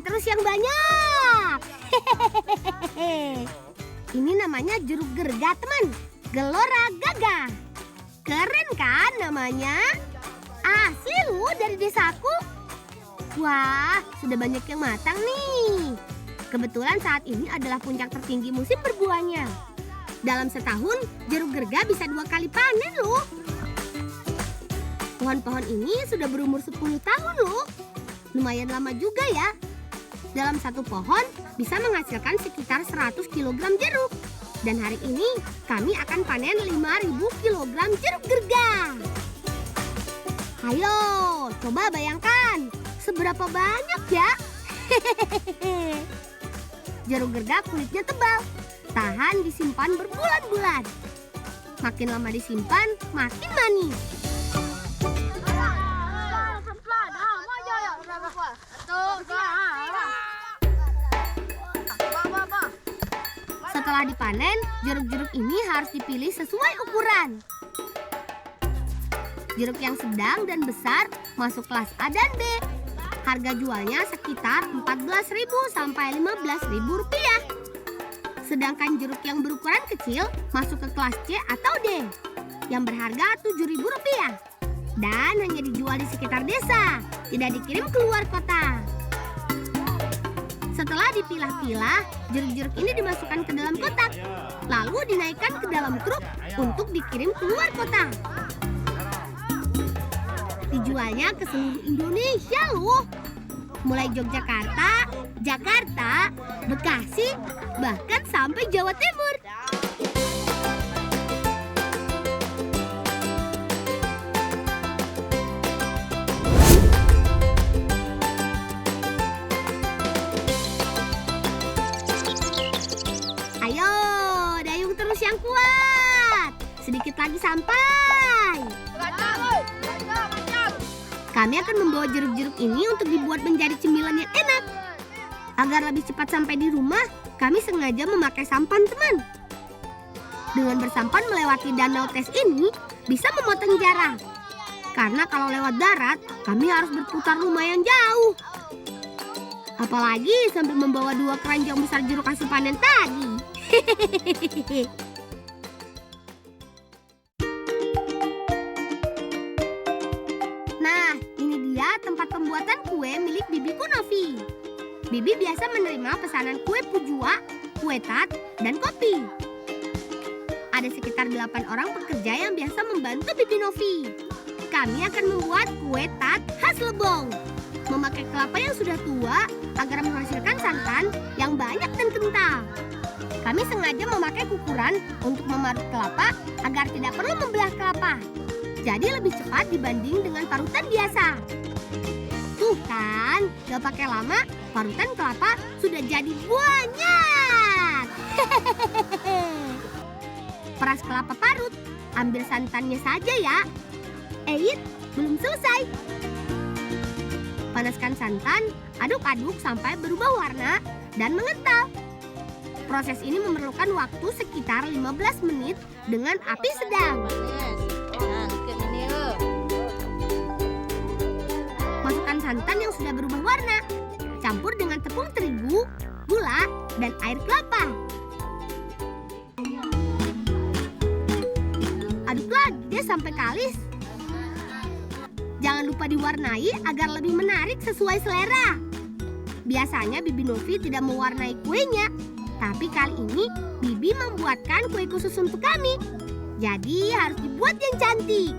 terus yang banyak. Hehehe. Ini namanya jeruk gerga, teman. Gelora Gaga. Keren kan namanya? Asli lu dari desaku. Wah, sudah banyak yang matang nih. Kebetulan saat ini adalah puncak tertinggi musim berbuahnya. Dalam setahun, jeruk gerga bisa 2 kali panen loh. Pohon-pohon ini sudah berumur 10 tahun loh. Lumayan lama juga ya. Dalam satu pohon bisa menghasilkan sekitar 100 kg jeruk. Dan hari ini kami akan panen 5.000 kg jeruk gerga. Ayo, coba bayangkan seberapa banyak ya. Hehehe. Jeruk gerga kulitnya tebal, tahan disimpan berbulan-bulan. Makin lama disimpan, makin manis. Setelah dipanen, jeruk-jeruk ini harus dipilih sesuai ukuran. Jeruk yang sedang dan besar masuk kelas A dan B. Harga jualnya sekitar Rp14.000 sampai Rp15.000. Sedangkan jeruk yang berukuran kecil masuk ke kelas C atau D yang berharga Rp7.000 dan hanya dijual di sekitar desa, tidak dikirim keluar kota. Setelah dipilah-pilah, jeruk-jeruk ini dimasukkan ke dalam kotak, lalu dinaikkan ke dalam truk untuk dikirim keluar kota. Dijualnya ke seluruh Indonesia loh. Mulai Yogyakarta, Jakarta, Bekasi, bahkan sampai Jawa Timur. Ayo, dayung terus yang kuat. Sedikit lagi sampai. Kami akan membawa jeruk-jeruk ini untuk dibuat menjadi cemilan yang enak. Agar lebih cepat sampai di rumah, kami sengaja memakai sampan, teman. Dengan bersampan melewati danau Tes ini, bisa memotong jarak. Karena kalau lewat darat, kami harus berputar lumayan jauh. Apalagi sambil membawa 2 keranjang besar jeruk hasil panen tadi. Hehehe. Nah, ini dia tempat pembuatan kue milik bibiku Novi. Bibi biasa menerima pesanan kue pujua, kue tat, dan kopi. Ada sekitar 8 orang pekerja yang biasa membantu Bibi Novi. Kami akan membuat kue tat khas Lebong. Memakai kelapa yang sudah tua agar menghasilkan santan yang banyak dan kental. Kami sengaja memakai kukuran untuk memarut kelapa agar tidak perlu membelah kelapa. Jadi lebih cepat dibanding dengan parutan biasa. Tuh kan, gak pakai lama, parutan kelapa sudah jadi banyak. Peras kelapa parut, ambil santannya saja ya. Belum selesai. Panaskan santan, aduk-aduk sampai berubah warna dan mengental. Proses ini memerlukan waktu sekitar 15 menit dengan api sedang. Masukkan santan yang sudah berubah warna. Campur dengan tepung terigu, gula, dan air kelapa. Aduk lagi deh sampai kalis. Jangan lupa diwarnai agar lebih menarik sesuai selera. Biasanya Bibi Novi tidak mewarnai kuenya, tapi kali ini Bibi membuatkan kue khusus untuk kami. Jadi harus dibuat yang cantik.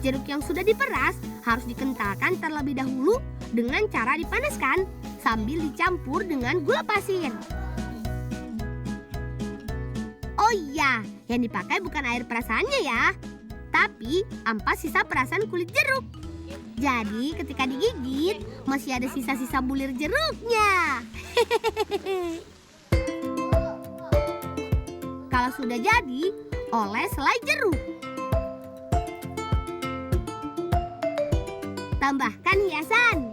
Jeruk yang sudah diperas harus dikentalkan terlebih dahulu dengan cara dipanaskan sambil dicampur dengan gula pasir. Oh iya, yang dipakai bukan air perasannya ya, tapi ampas sisa perasan kulit jeruk. Jadi ketika digigit masih ada sisa-sisa bulir jeruknya. Kalau sudah jadi, oles selai jeruk. Tambahkan hiasan.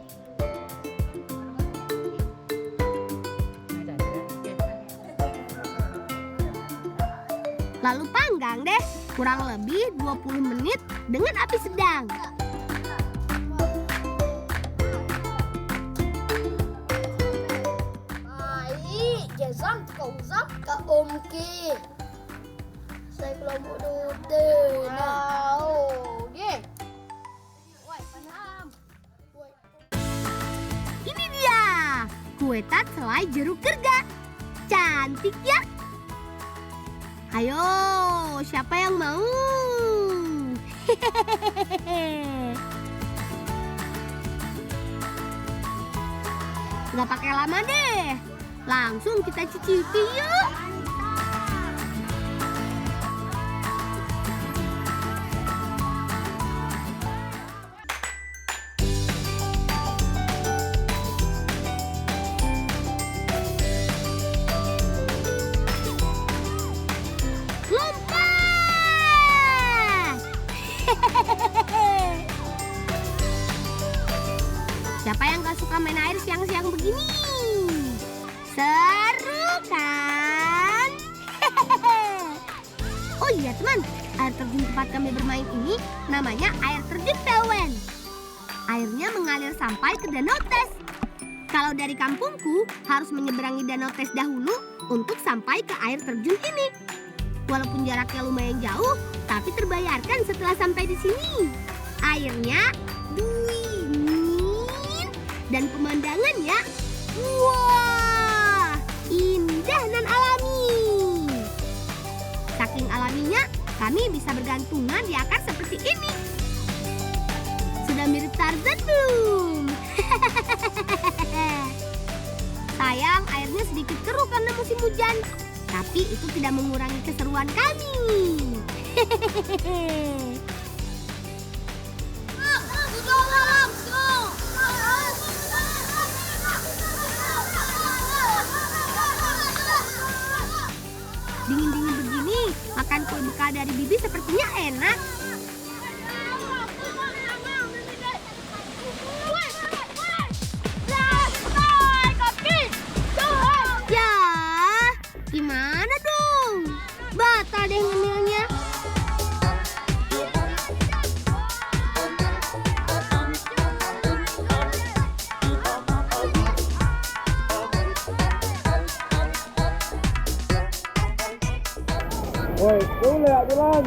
Lalu panggang deh. kurang lebih 20 menit dengan api sedang. Ai, Jazam, kau Zam, Kak Omki. Saya kelompok Dute. Dia. Woi, Panam. Woi. Ini dia, kue tart selai jeruk kerga. Cantik ya? Ayo, siapa yang mau? Gak pakai lama deh, langsung kita cicipi yuk. Siapa yang gak suka main air siang-siang begini? Seru kan? Oh iya teman, air terjun tempat kami bermain ini namanya air terjun Pelwen. Airnya mengalir sampai ke Danau Tes. Kalau dari kampungku harus menyeberangi Danau Tes dahulu untuk sampai ke air terjun ini. Walaupun jaraknya lumayan jauh, tapi terbayarkan setelah sampai di sini. Airnya dingin dan pemandangannya wah, indah dan alami. Saking alaminya, kami bisa bergantungan di akar seperti ini. Sudah mirip Tarzan belum? Sayang, airnya sedikit keruh karena musim hujan. Tapi itu tidak mengurangi keseruan kami. Dingin-dingin begini, makan kue bekal dari Bibi sepertinya enak. Ya, gimana dong? Batal deh ngemilnya. Ôi, cứu lẹ đi lên.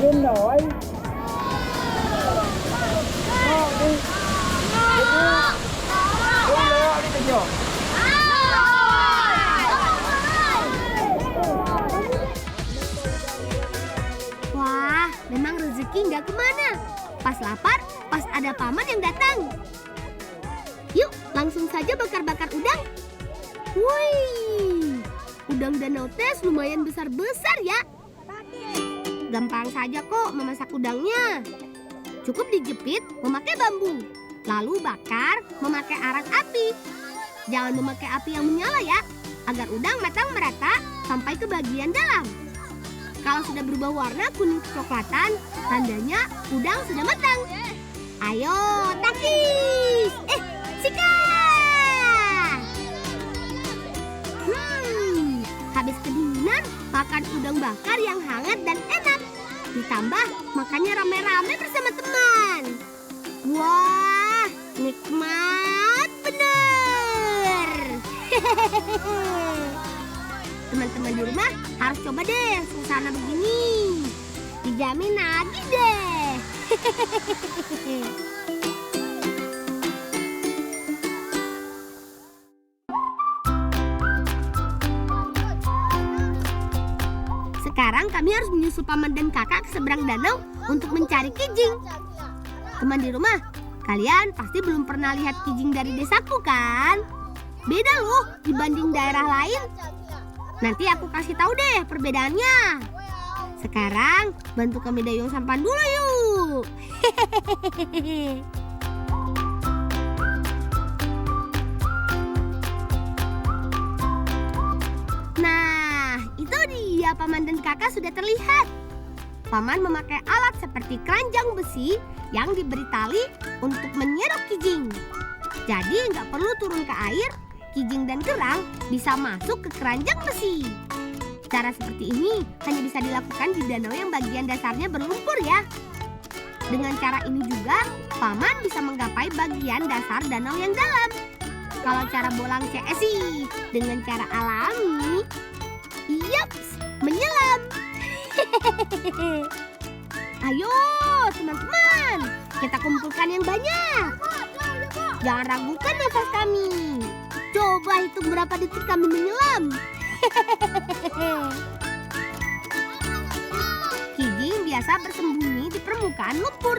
Lên nổi. Đó, đi. Đi. Cứu lẹ đi bây giờ. Wah, memang rezeki nggak kemana. Pas lapar, pas ada paman yang datang. Yuk, langsung saja bakar-bakar udang. Wih, udang Danau Tes lumayan besar-besar ya. Gampang saja kok memasak udangnya. Cukup dijepit memakai bambu. Lalu bakar memakai arang api. Jangan memakai api yang menyala ya, agar udang matang merata sampai ke bagian dalam. Kalau sudah berubah warna kuning kecoklatan, tandanya udang sudah matang. Ayo, takis! Sikat! Habis kedinginan, makan udang bakar yang hangat dan enak. Ditambah makannya rame-rame bersama teman. Wah, nikmat bener! Teman-teman di rumah harus coba deh suasana begini. Dijamin nagih deh. Sekarang kami harus menyusul paman dan kakak ke seberang danau untuk mencari kijing. Teman di rumah, kalian pasti belum pernah lihat kijing dari desaku kan? Beda loh dibanding daerah lain. Nanti aku kasih tahu deh perbedaannya. Sekarang bantu kami dayung sampan dulu yuk. Nah, itu dia paman dan kakak sudah terlihat. Paman memakai alat seperti keranjang besi yang diberi tali untuk menyerap kijing. Jadi nggak perlu turun ke air, kijing dan kerang bisa masuk ke keranjang besi. Cara seperti ini hanya bisa dilakukan di danau yang bagian dasarnya berlumpur ya. Dengan cara ini juga, Paman bisa menggapai bagian dasar danau yang dalam. Kalau cara bolang CS sih, dengan cara alami, yaps, menyelam. Ayo teman-teman, kita kumpulkan yang banyak. Jangan ragukan nafas kami. Coba hitung berapa detik kami menyelam. Kijing biasa bersembunyi di permukaan lumpur.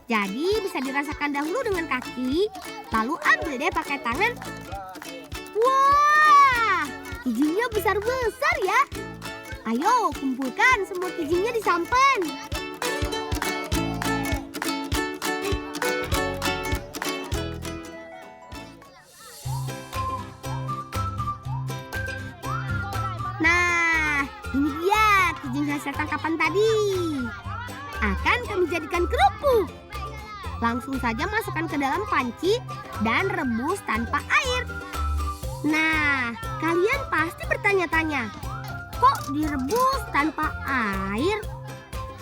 Jadi bisa dirasakan dahulu dengan kaki, lalu ambil deh pakai tangan. Wah, kijingnya besar-besar ya. Ayo kumpulkan semua kijingnya di sampan. Nah, ini dia kijing hasil tangkapan tadi. Akan kami jadikan kerupuk. Langsung saja masukkan ke dalam panci dan rebus tanpa air. Nah, kalian pasti bertanya-tanya, kok direbus tanpa air?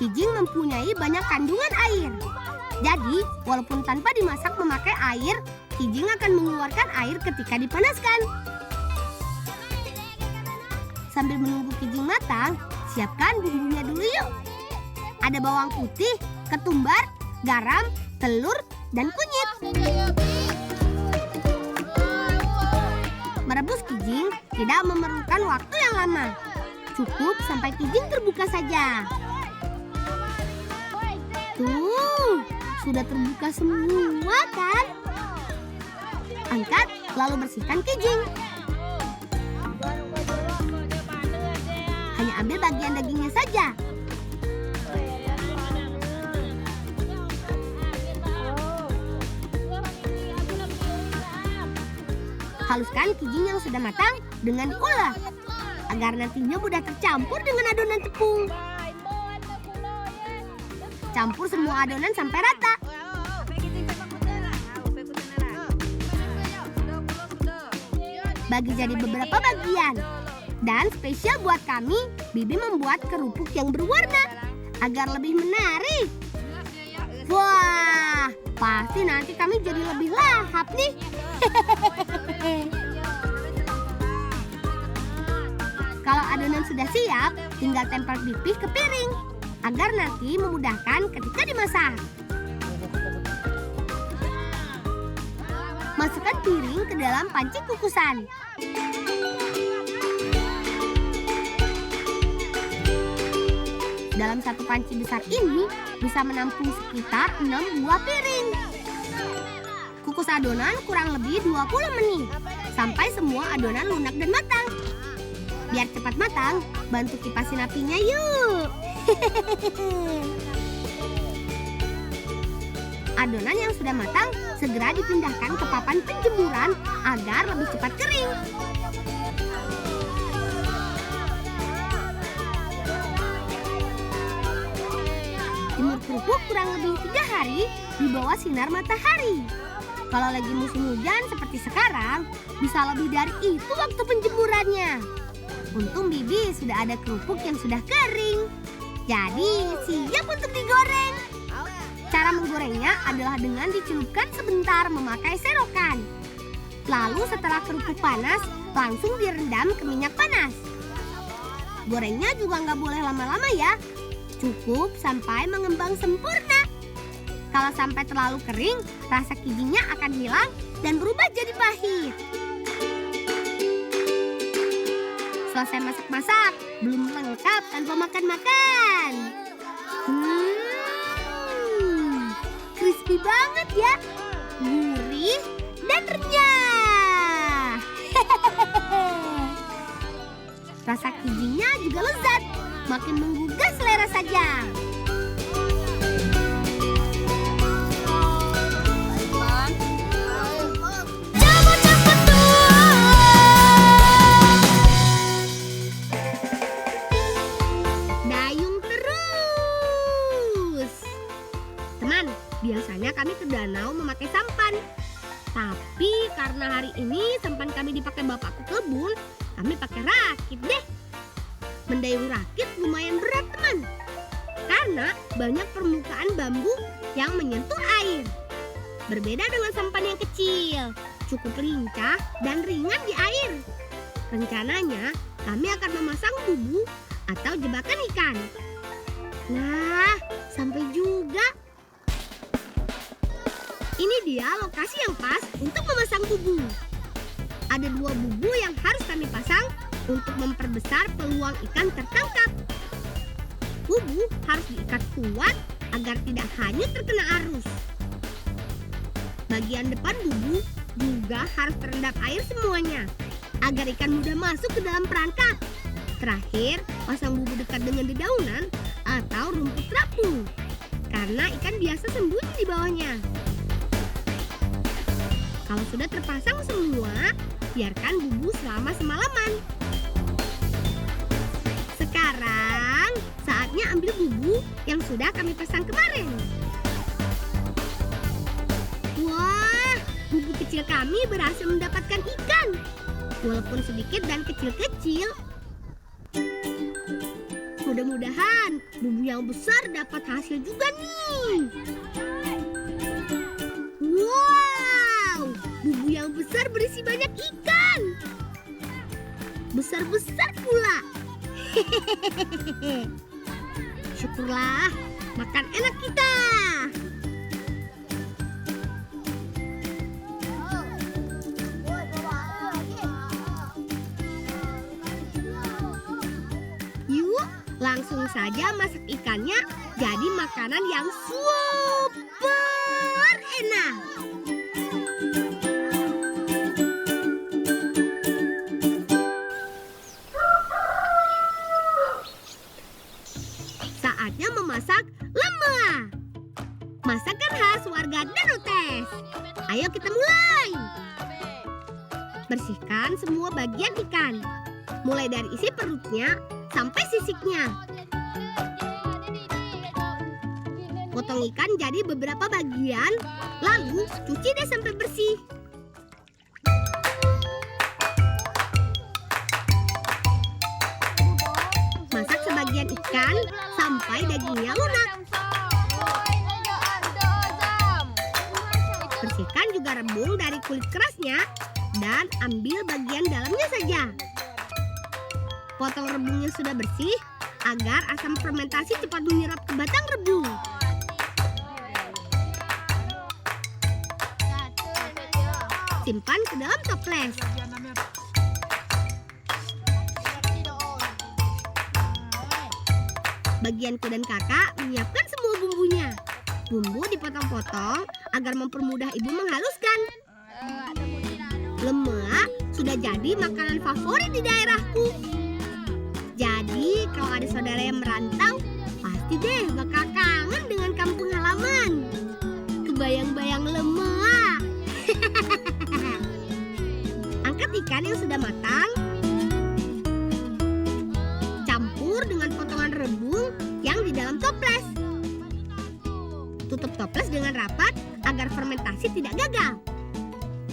Kijing mempunyai banyak kandungan air. Jadi, walaupun tanpa dimasak memakai air, kijing akan mengeluarkan air ketika dipanaskan. Sambil menunggu kijing matang, siapkan bumbunya dulu yuk. Ada bawang putih, ketumbar, garam, telur, dan kunyit. Merebus kijing tidak memerlukan waktu yang lama. Cukup sampai kijing terbuka saja. Tuh, sudah terbuka semua kan? Angkat, lalu bersihkan kijing. Hanya ambil bagian dagingnya saja. Haluskan kijing yang sudah matang dengan diulek agar nantinya mudah tercampur dengan adonan tepung. Campur semua adonan sampai rata. Bagi jadi beberapa bagian. Dan spesial buat kami, Bibi membuat kerupuk yang berwarna agar lebih menarik. Wah, pasti nanti kami jadi lebih lahap nih. Kalau adonan sudah siap, tinggal tempel pipih ke piring agar nanti memudahkan ketika dimasak. Masukkan piring ke dalam panci kukusan. Dalam satu panci besar ini bisa menampung sekitar 6 buah piring. Kukus adonan kurang lebih 20 menit sampai semua adonan lunak dan matang. Biar cepat matang, bantu kipasin apinya yuk. Adonan yang sudah matang segera dipindahkan ke papan penjemuran agar lebih cepat kering. Jemur kerupuk kurang lebih 3 hari di bawah sinar matahari. Kalau lagi musim hujan seperti sekarang, bisa lebih dari itu waktu penjemurannya. Untung Bibi sudah ada kerupuk yang sudah kering. Jadi siap untuk digoreng. Cara menggorengnya adalah dengan dicelupkan sebentar memakai serokan. Lalu setelah kerupuk panas, langsung direndam ke minyak panas. Gorengnya juga nggak boleh lama-lama ya. Cukup sampai mengembang sempurna. Kalau sampai terlalu kering, rasa kijingnya akan hilang dan berubah jadi pahit. Selesai masak-masak, belum lengkap tanpa makan-makan. Crispy banget ya, gurih dan renyah. Rasa kijingnya juga lezat, makin menggugah selera saja. Dayung terus. Teman, biasanya kami ke danau memakai sampan. Tapi karena hari ini sampan kami dipakai bapak ke kebun, kami pakai rakit deh. Mendayung rakit lumayan berat teman, karena banyak permukaan bambu yang menyentuh air. Berbeda dengan sampan yang kecil, cukup lincah dan ringan di air. Rencananya kami akan memasang bubu atau jebakan ikan. Nah, sampai juga. Ini dia lokasi yang pas untuk memasang bubu. Ada 2 bubu yang harus kami pasang untuk memperbesar peluang ikan tertangkap. Bubu harus diikat kuat agar tidak hanyut terkena arus. Bagian depan bubu juga harus terendam air semuanya, agar ikan mudah masuk ke dalam perangkap. Terakhir, pasang bubu dekat dengan dedaunan atau rumput terapung, karena ikan biasa sembunyi di bawahnya. Kalau sudah terpasang semua, biarkan bubu selama semalaman. Sekarang, saatnya ambil bubu yang sudah kami pasang kemarin. Wah, bubu kecil kami berhasil mendapatkan ikan, walaupun sedikit dan kecil-kecil. Mudah-mudahan bubu yang besar dapat hasil juga nih. Wow, bubu yang besar berisi banyak ikan. Besar-besar pula. Hehehe. Syukurlah, makan enak kita. Yuk, langsung saja masak ikannya jadi makanan yang super enak. Saatnya memasak lemak. Masakan khas warga Danotes. Ayo kita mulai. Bersihkan semua bagian ikan, mulai dari isi perutnya sampai sisiknya. Potong ikan jadi beberapa bagian, lalu cuci deh sampai bersih. Masak sebagian ikan sampai dagingnya lunak. Bersihkan juga rebung dari kulit kerasnya dan ambil bagian dalamnya saja. Potong rebungnya sudah bersih agar asam fermentasi cepat menyerap ke batang rebung. Simpan ke dalam toples. Bagianku dan kakak menyiapkan semua bumbunya. Bumbu dipotong-potong agar mempermudah ibu menghaluskan. Lemak sudah jadi makanan favorit di daerahku. Jadi kalau ada saudara yang merantau, pasti deh bakal kangen dengan kampung halaman. Kebayang-bayang lemak. Angkat ikan yang sudah matang. Campur dengan potongan rebung yang di dalam toples. Tutup toples dengan rapat agar fermentasi tidak gagal.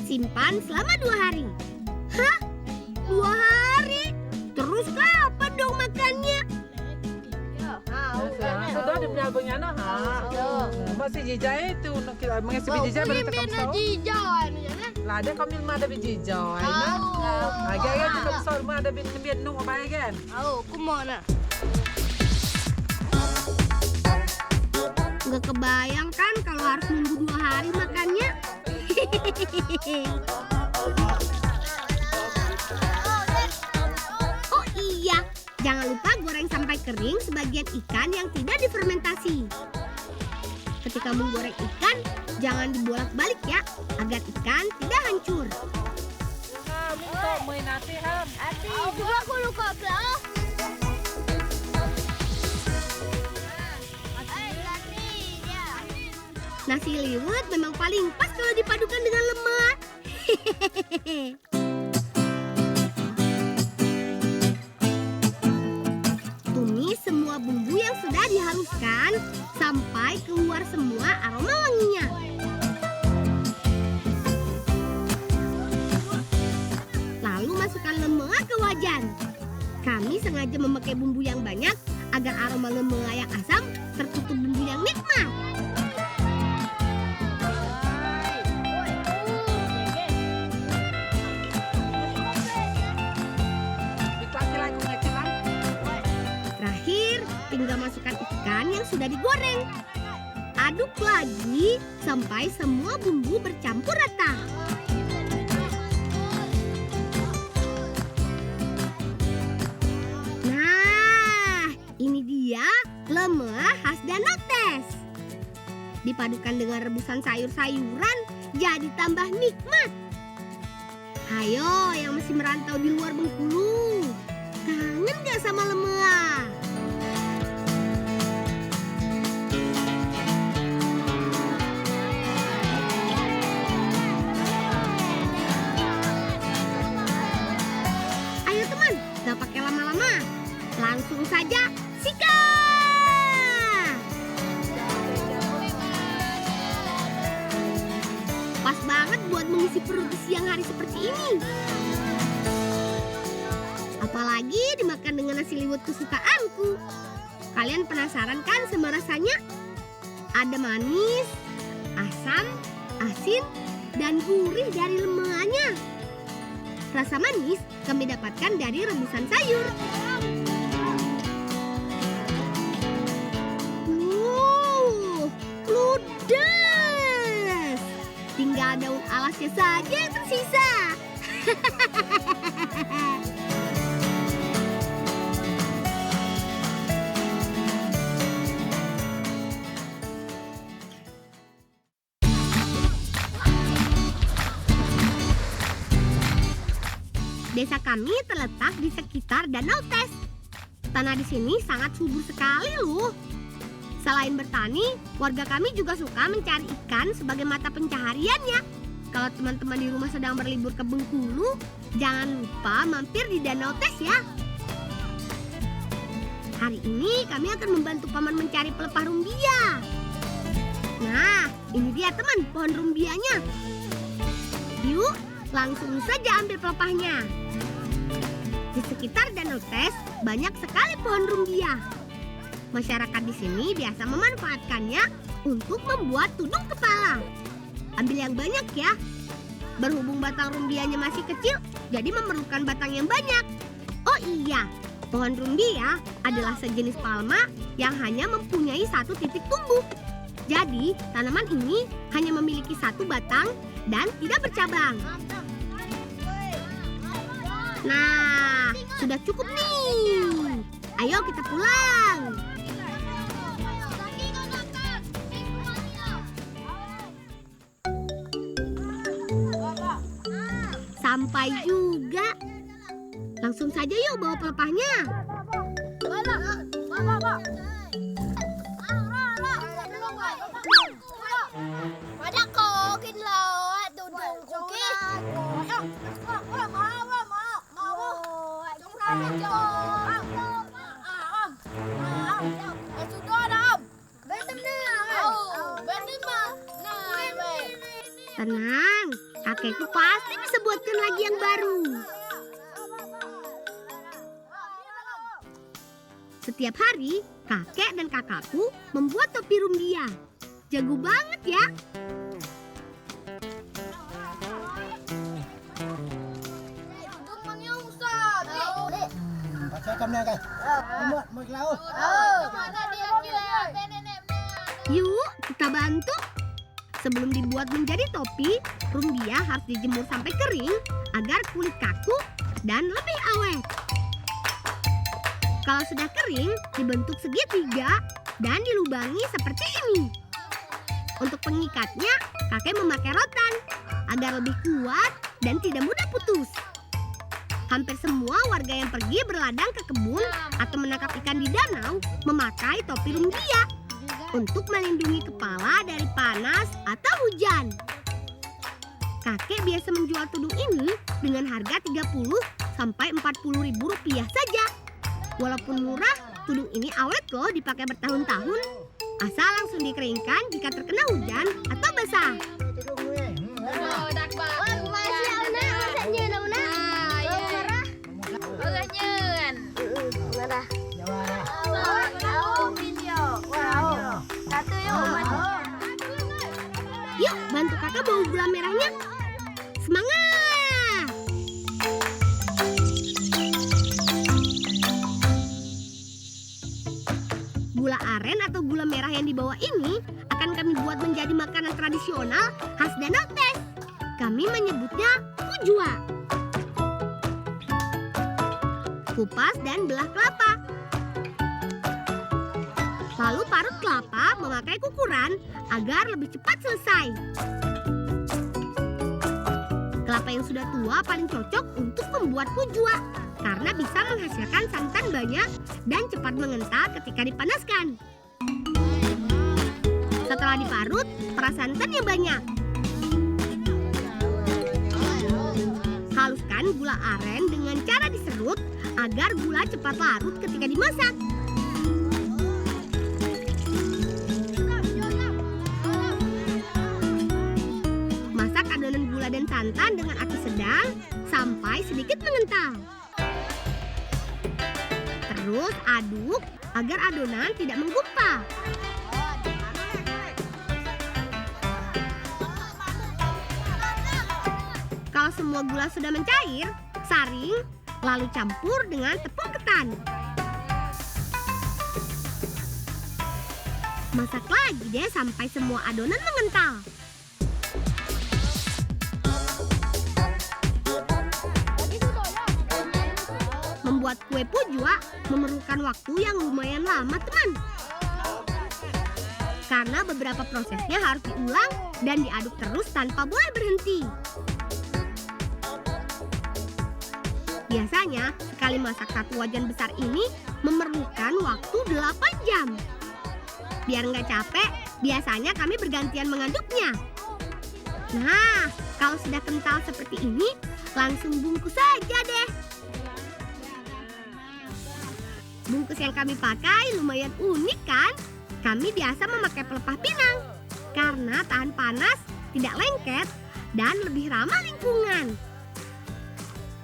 Simpan selama 2 hari. Hah? 2 hari? Terus kapan dong makannya? Sudah di punya nah. Masih jijai itu kita mengisi biji jijai baru kita tahu. Lah ada kami ada biji jijai. Agak ya kita besar mah ada biji nung apa kan? Kumana? Nggak kebayang kan kalau harus nunggu 2 hari makannya. Oh iya, jangan lupa goreng sampai kering sebagian ikan yang tidak difermentasi. Ketika menggoreng ikan, jangan dibolak-balik ya, agar ikan tidak hancur. Minta main nasi ham. Juga aku luka belah. Nasi liwet memang paling pas kalau dipadukan dengan lemak. Tumis semua bumbu yang sudah dihaluskan sampai keluar semua aroma wanginya. Lalu masukkan lemak ke wajan. Kami sengaja memakai bumbu yang banyak agar aroma lemua yang asam tertutup bumbu yang nikmat. Terakhir, tinggal masukkan ikan yang sudah digoreng. Aduk lagi sampai semua bumbu bercampur rata. Nah, ini dia lemua khas Danau Tes. Dipadukan dengan rebusan sayur-sayuran, jadi tambah nikmat. Ayo yang masih merantau di luar Bengkulu, kangen gak sama lemua? Ayo teman, gak pakai lama-lama, langsung saja sika! Pas banget buat mengisi perut di siang hari seperti ini. Apalagi dimakan dengan nasi liwet kesukaanku. Kalian penasaran kan sama rasanya? Ada manis, asam, asin, dan gurih dari lemuanya. Rasa manis kami dapatkan dari rebusan sayur. Ludes! Tinggal daun alasnya saja yang tersisa. Desa kami terletak di sekitar Danau Tes. Tanah di sini sangat subur sekali loh. Selain bertani, warga kami juga suka mencari ikan sebagai mata pencahariannya. Kalau teman-teman di rumah sedang berlibur ke Bengkulu, jangan lupa mampir di Danau Tes ya. Hari ini kami akan membantu paman mencari pelepah rumbia. Nah, ini dia teman pohon rumbianya. Yuk, langsung saja ambil pelepahnya. Di sekitar Danau Tes banyak sekali pohon rumbia. Masyarakat di sini biasa memanfaatkannya untuk membuat tudung kepala. Ambil yang banyak ya. Berhubung batang rumbianya masih kecil, jadi memerlukan batang yang banyak. Oh iya, pohon rumbia adalah sejenis palma yang hanya mempunyai satu titik tumbuh. Jadi, tanaman ini hanya memiliki satu batang dan tidak bercabang. Nah, sudah cukup nih. Ayo kita pulang. Sampai juga. Langsung saja yuk bawa pelepahnya. Tenang, kakekku pasti bisa buatkan lagi yang baru. Setiap hari, kakek dan kakakku membuat topi rumbia. Jago banget ya. Yuk, kita bantu. Sebelum dibuat menjadi topi, rumbia harus dijemur sampai kering agar kulit kaku dan lebih awet. Kalau sudah kering, dibentuk segitiga dan dilubangi seperti ini. Untuk pengikatnya, kakek memakai rotan agar lebih kuat dan tidak mudah putus. Hampir semua warga yang pergi berladang ke kebun atau menangkap ikan di danau memakai topi rumbia untuk melindungi kepala dari panas atau hujan. Kakek biasa menjual tudung ini dengan harga 30 sampai 40 ribu rupiah saja. Walaupun murah, tudung ini awet loh dipakai bertahun-tahun. Asal langsung dikeringkan jika terkena hujan atau basah. kakak bau gula merahnya? Semangat! Gula aren atau gula merah yang dibawa ini akan kami buat menjadi makanan tradisional khas Danau Tes. Kami menyebutnya pujua. Kupas dan belah kelapa. Lalu parut kelapa memakai kukuran agar lebih cepat selesai. Kelapa yang sudah tua paling cocok untuk membuat pujua karena bisa menghasilkan santan banyak dan cepat mengental ketika dipanaskan. Setelah diparut, peras santannya banyak. Haluskan gula aren dengan cara diserut agar gula cepat larut ketika dimasak. Masak adonan gula dan santan dengan api sedang sampai sedikit mengental. Terus aduk agar adonan tidak menggumpal. Kalau semua gula sudah mencair, saring, lalu campur dengan tepung ketan. Masak lagi deh sampai semua adonan mengental. Membuat kue pujua memerlukan waktu yang lumayan lama, teman. Karena beberapa prosesnya harus diulang dan diaduk terus tanpa boleh berhenti. Biasanya, sekali masak satu wajan besar ini memerlukan waktu 8 jam. Biar nggak capek, biasanya kami bergantian mengaduknya. Nah, kalau sudah kental seperti ini, langsung bungkus saja deh. Bungkus yang kami pakai lumayan unik kan? Kami biasa memakai pelepah pinang karena tahan panas, tidak lengket, dan lebih ramah lingkungan.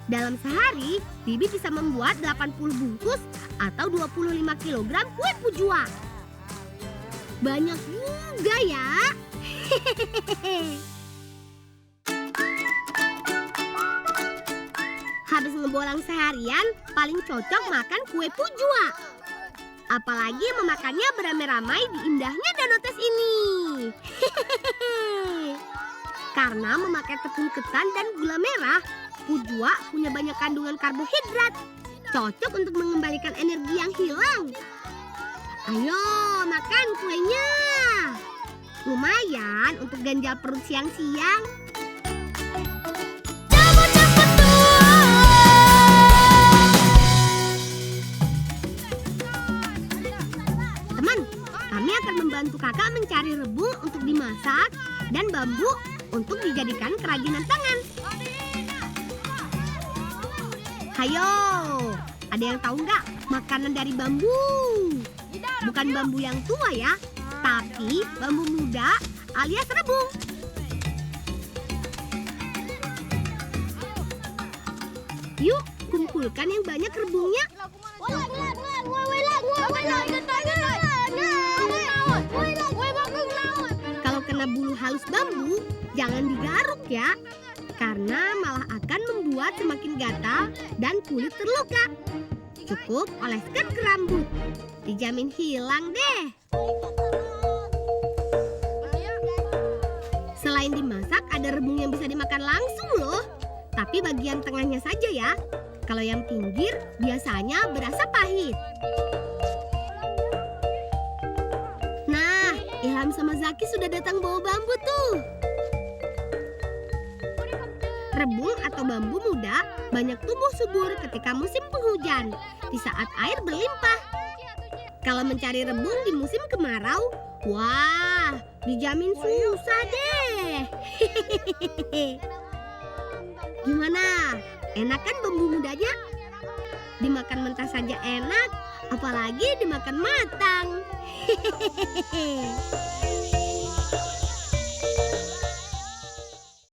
Dalam sehari, Bibi bisa membuat 80 bungkus atau 25 kg kue pujua. Banyak juga ya. Habis ngebolang seharian, paling cocok makan kue pujua. Apalagi memakannya beramai-ramai di indahnya Danau Tes ini. Karena memakai tepung ketan dan gula merah, pujua punya banyak kandungan karbohidrat. Cocok untuk mengembalikan energi yang hilang. Ayo, makan kuenya. Lumayan untuk ganjal perut siang-siang. Teman, kami akan membantu kakak mencari rebung untuk dimasak dan bambu untuk dijadikan kerajinan tangan. Hayo, ada yang tahu nggak makanan dari bambu? Bukan bambu yang tua ya, tapi bambu muda alias rebung. Yuk, kumpulkan yang banyak rebungnya. Kalau kena bulu halus bambu, jangan digaruk ya, karena malah akan membuat semakin gatal dan kulit terluka. Cukup oleskan ke rambut, dijamin hilang deh. Selain dimasak, ada rebung yang bisa dimakan langsung loh. Tapi bagian tengahnya saja ya. Kalau yang pinggir biasanya berasa pahit. Nah, Ilham sama Zaki sudah datang bawa bambu tuh. Rebung atau bambu muda banyak tumbuh subur ketika musim penghujan, di saat air berlimpah. Kalau mencari rebung di musim kemarau, wah, dijamin susah deh. Gimana? Enak kan bambu mudanya? Dimakan mentah saja enak, apalagi dimakan matang.